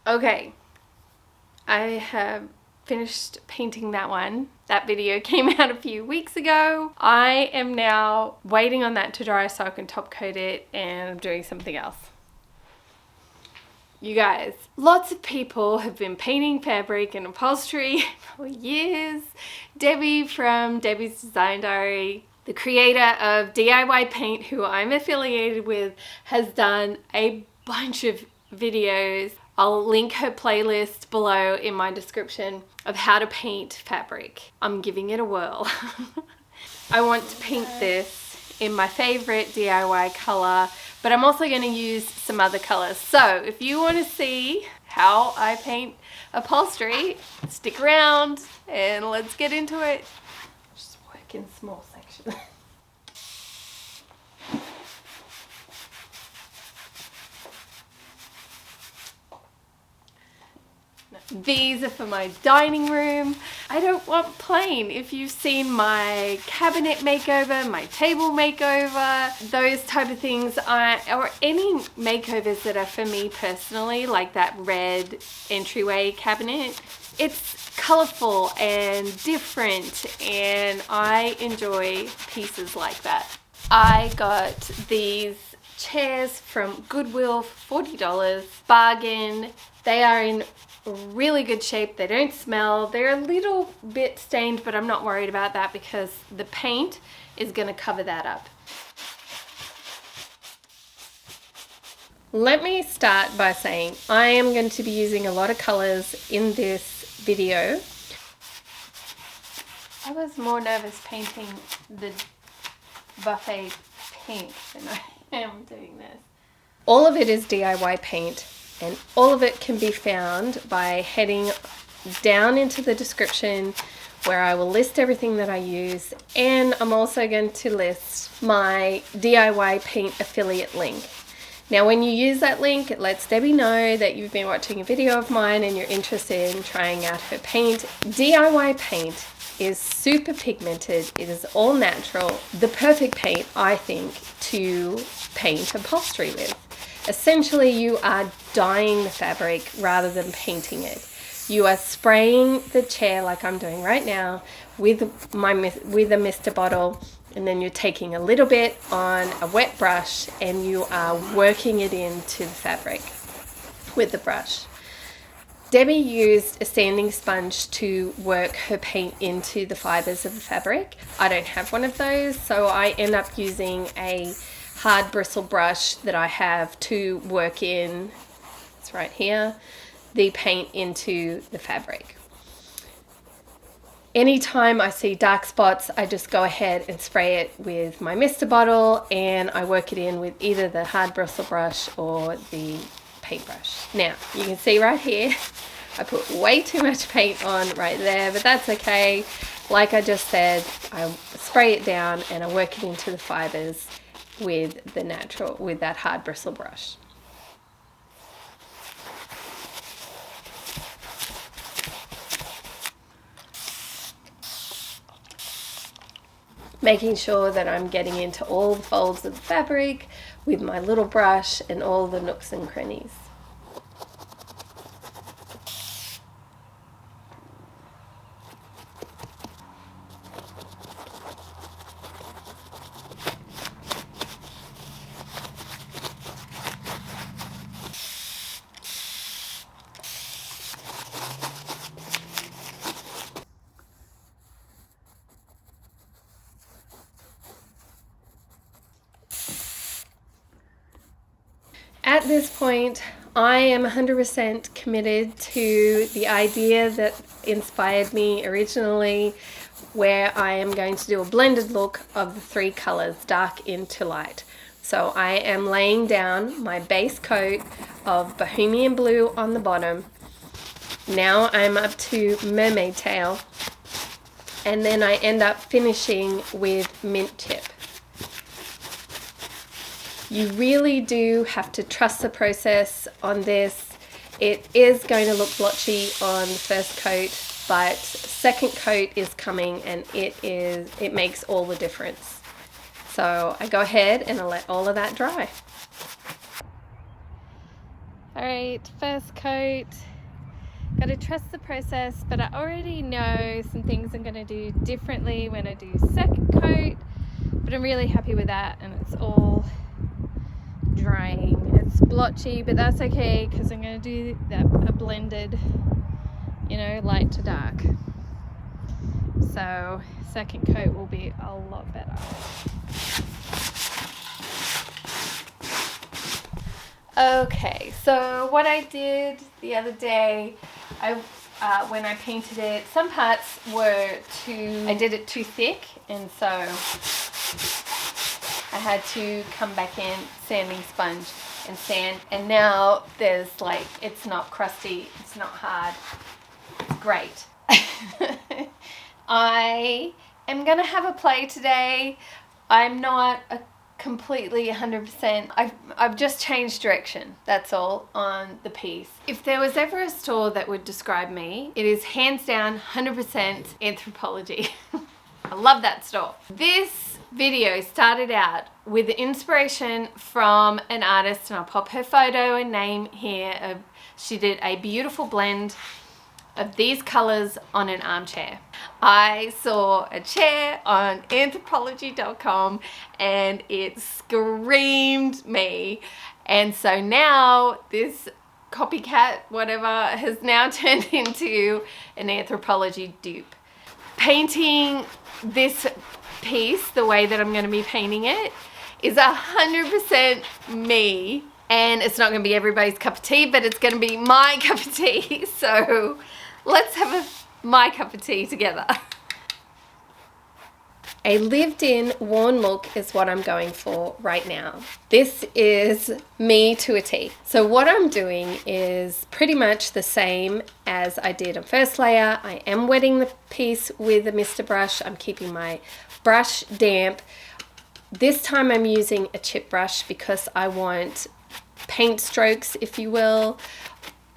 Okay, I have finished painting that one. That video came out a few weeks ago. I am now waiting on that to dry so I can top coat it, and I'm doing something else. You guys, lots of people have been painting fabric and upholstery for years. Debbie from Debbie's Design Diary, the creator of DIY Paint, who I'm affiliated with, has done a bunch of videos. I'll link her playlist below in my description of how to paint fabric. I'm giving it a whirl. I want to paint this in my favorite DIY color, but I'm also going to use some other colors. So if you want to see how I paint upholstery, stick around and let's get into it. Just work in small sections. These are for my dining room. I don't want plain. If you've seen my cabinet makeover, my table makeover, those type of things, or any makeovers that are for me personally, like that red entryway cabinet, it's colorful and different, and I enjoy pieces like that. I got these chairs from Goodwill for $40, bargain. They are in really good shape. They don't smell. They're a little bit stained, but I'm not worried about that because the paint is going to cover that up. Let me start by saying I am going to be using a lot of colors in this video. I was more nervous painting the buffet pink than I am doing this. All of it is DIY paint, and all of it can be found by heading down into the description where I will list everything that I use, and I'm also going to list my DIY paint affiliate link. Now when you use that link, it lets Debbie know that you've been watching a video of mine and you're interested in trying out her paint. DIY paint is super pigmented. It is all natural. The perfect paint, I think, to paint upholstery with. Essentially, you are dyeing the fabric rather than painting it. You are spraying the chair like I'm doing right now with a mister bottle, and then you're taking a little bit on a wet brush and you are working it into the fabric with the brush. Debbie used a sanding sponge to work her paint into the fibers of the fabric. I don't have one of those, so I end up using a hard bristle brush that I have to work in, it's right here, the paint into the fabric. Anytime I see dark spots, I just go ahead and spray it with my mister bottle, and I work it in with either the hard bristle brush or the paintbrush. Now, you can see right here, I put way too much paint on right there, but that's okay. Like I just said, I spray it down and I work it into the fibers with that hard bristle brush. Making sure that I'm getting into all the folds of the fabric with my little brush and all the nooks and crannies. At this point, I am 100% committed to the idea that inspired me originally, where I am going to do a blended look of the three colors, dark into light. So I am laying down my base coat of Bohemian Blue on the bottom. Now I'm up to Mermaid Tail, and then I end up finishing with Mint Tip. You really do have to trust the process on this. It is going to look blotchy on the first coat, but second coat is coming, and it makes all the difference. So I go ahead and I let all of that dry. Alright, first coat. Gotta trust the process, but I already know some things I'm gonna do differently when I do second coat, but I'm really happy with that, and it's all drying. It's blotchy, but that's okay because I'm gonna do a blended, you know, light to dark. So second coat will be a lot better. Okay, so what I did the other day, when I painted it, some parts were I did it too thick, and so I had to come back in, sanding sponge and sand, and now there's like, it's not crusty, it's not hard, it's great. I am gonna have a play today. I'm not completely 100%. I've just changed direction, that's all, on the piece. If there was ever a store that would describe me, it is hands down 100% Anthropologie. I love that store. This video started out with inspiration from an artist, and I'll pop her photo and name here. She did a beautiful blend of these colors on an armchair. I saw a chair on anthropologie.com and it screamed me, and so now this copycat whatever has now turned into an Anthropologie dupe. Painting this piece the way that I'm going to be painting it is 100% me, and it's not going to be everybody's cup of tea, but it's going to be my cup of tea. So let's have my cup of tea together. A lived-in, worn look is what I'm going for right now. This is me to a T. So what I'm doing is pretty much the same as I did on first layer. I am wetting the piece with a mister brush. I'm keeping my brush damp. This time I'm using a chip brush because I want paint strokes, if you will,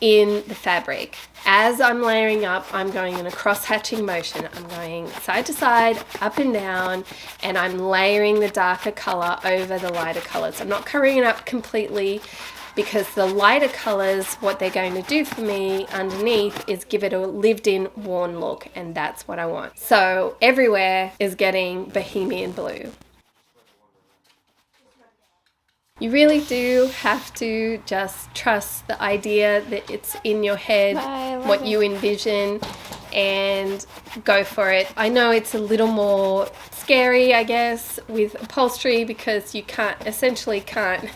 in the fabric. As I'm layering up, I'm going in a cross-hatching motion. I'm going side to side, up and down, and I'm layering the darker color over the lighter colors. I'm not covering it up completely because the lighter colors, what they're going to do for me underneath is give it a lived-in, worn look, and that's what I want. So everywhere is getting bohemian blue. You really do have to just trust the idea that it's in your head, what you envision, and go for it. I know it's a little more scary, I guess, with upholstery because you essentially can't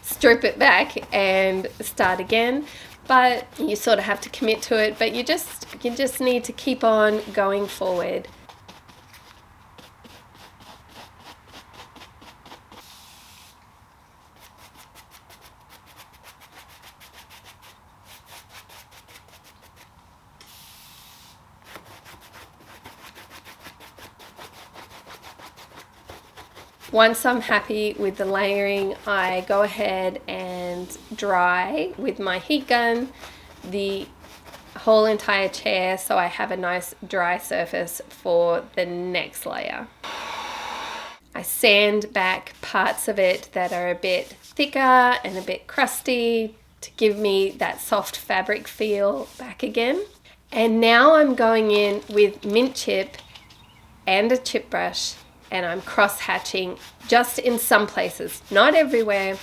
strip it back and start again, but you sort of have to commit to it, but you just need to keep on going forward. Once I'm happy with the layering, I go ahead and dry with my heat gun the whole entire chair so I have a nice dry surface for the next layer. I sand back parts of it that are a bit thicker and a bit crusty to give me that soft fabric feel back again. And now I'm going in with mint chip and a chip brush, and I'm cross-hatching just in some places, not everywhere,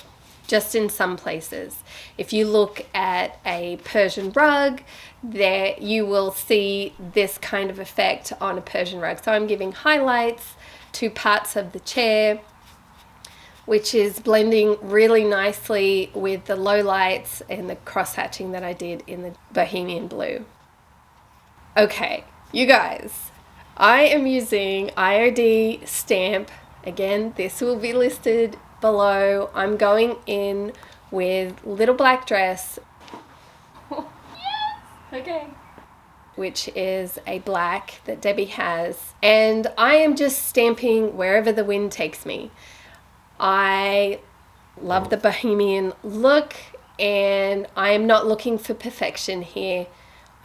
just in some places. If you look at a Persian rug, there you will see this kind of effect on a Persian rug. So I'm giving highlights to parts of the chair, which is blending really nicely with the low lights and the cross-hatching that I did in the bohemian blue. Okay, you guys, I am using IOD stamp. Again, this will be listed below. I'm going in with Little Black Dress. Yes! Okay. Which is a black that Debbie has. And I am just stamping wherever the wind takes me. I love the bohemian look, and I am not looking for perfection here.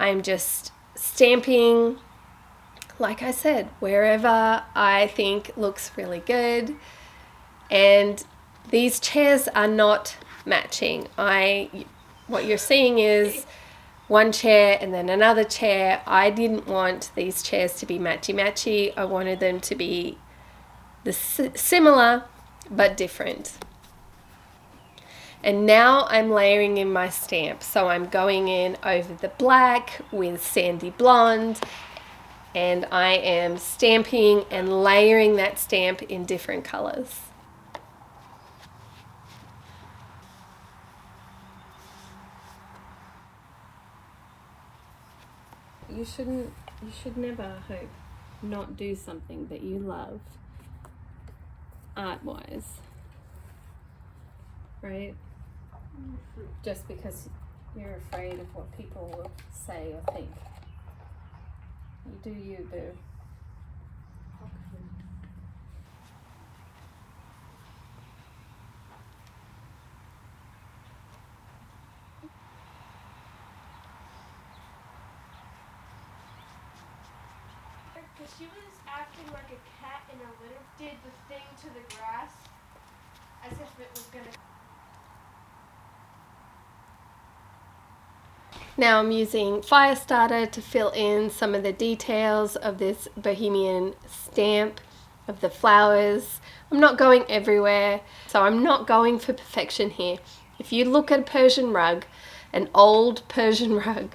I'm just stamping, like I said, wherever I think looks really good. And these chairs are not matching. I what you're seeing is one chair and then another chair. I didn't want these chairs to be matchy-matchy. I wanted them to be similar but different. And now I'm layering in my stamp. So I'm going in over the black with sandy blonde, and I am stamping and layering that stamp in different colors. You should never hope not do something that you love art-wise, right? Just because you're afraid of what people will say or think. You do you, boo. Because she was acting like a cat in a litter, did the thing to the grass as if it was gonna. Now I'm using fire starter to fill in some of the details of this bohemian stamp of the flowers. I'm not going everywhere, so I'm not going for perfection here. If you look at a Persian rug, an old Persian rug,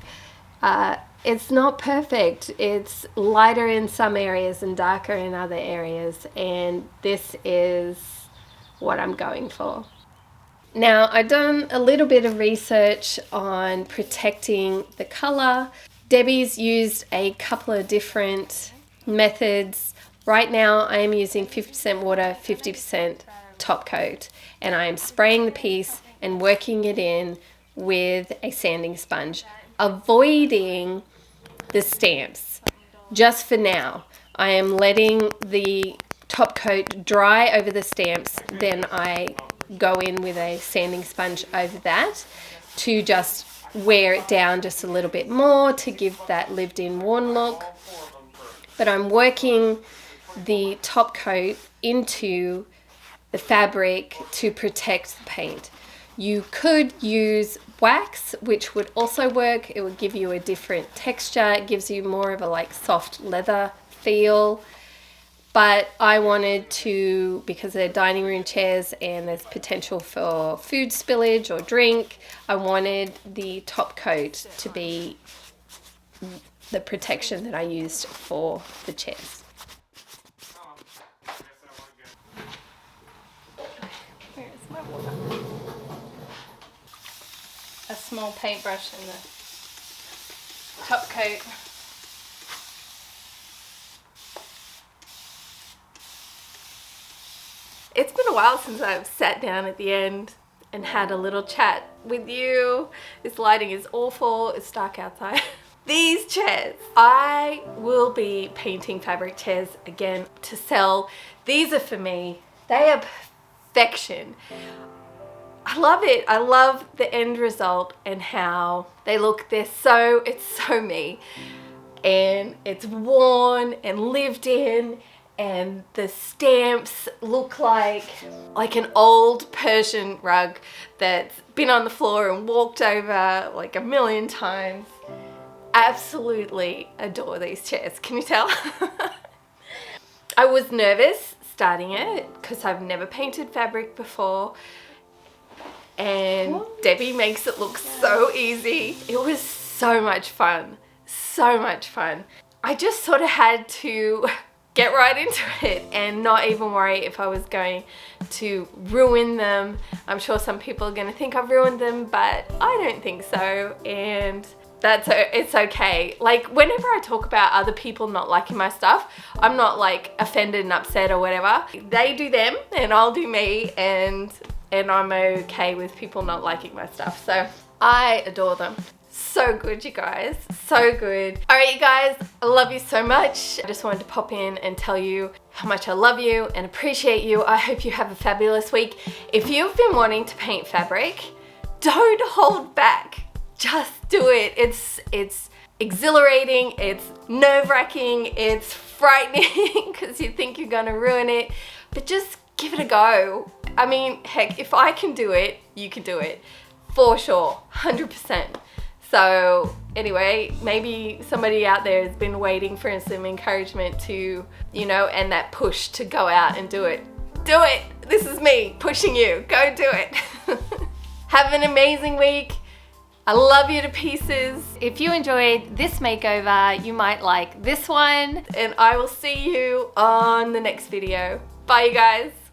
it's not perfect. It's lighter in some areas and darker in other areas, and this is what I'm going for. Now, I've done a little bit of research on protecting the color. Debbie's used a couple of different methods. Right now, I am using 50% water, 50% top coat, and I am spraying the piece and working it in with a sanding sponge, avoiding the stamps. Just for now, I am letting the top coat dry over the stamps, then I go in with a sanding sponge over that to just wear it down just a little bit more to give that lived-in worn look. But I'm working the top coat into the fabric to protect the paint. You could use wax, which would also work. It would give you a different texture. It gives you more of a like soft leather feel. But I wanted to, because they're dining room chairs and there's potential for food spillage or drink, I wanted the top coat to be the protection that I used for the chairs. Where is my water? A small paintbrush and the top coat. It's been a while since I've sat down at the end and had a little chat with you. This lighting is awful, it's dark outside. These chairs, I will be painting fabric chairs again to sell. These are for me. They are perfection. I love it. I love the end result and how they look. It's so me. And it's worn and lived in, and the stamps look like an old Persian rug that's been on the floor and walked over like a million times. Absolutely adore these chairs. Can you tell? I was nervous starting it because I've never painted fabric before. And Debbie makes it look so easy. It was so much fun. So much fun. I just sort of had to get right into it and not even worry if I was going to ruin them. I'm sure some people are going to think I've ruined them, but I don't think so. And it's okay. Like whenever I talk about other people not liking my stuff, I'm not like offended and upset or whatever. They do them and I'll do me, and I'm okay with people not liking my stuff. So I adore them. So good, you guys, so good. All right, you guys, I love you so much. I just wanted to pop in and tell you how much I love you and appreciate you. I hope you have a fabulous week. If you've been wanting to paint fabric, don't hold back. Just do it. It's exhilarating, it's nerve-wracking, it's frightening because you think you're gonna ruin it, but just give it a go. I mean, heck, if I can do it, you can do it. for sure, 100%. So anyway, maybe somebody out there has been waiting for some encouragement to, you know, and that push to go out and do it. Do it! This is me pushing you. Go do it. Have an amazing week. I love you to pieces. If you enjoyed this makeover, you might like this one. And I will see you on the next video. Bye, you guys.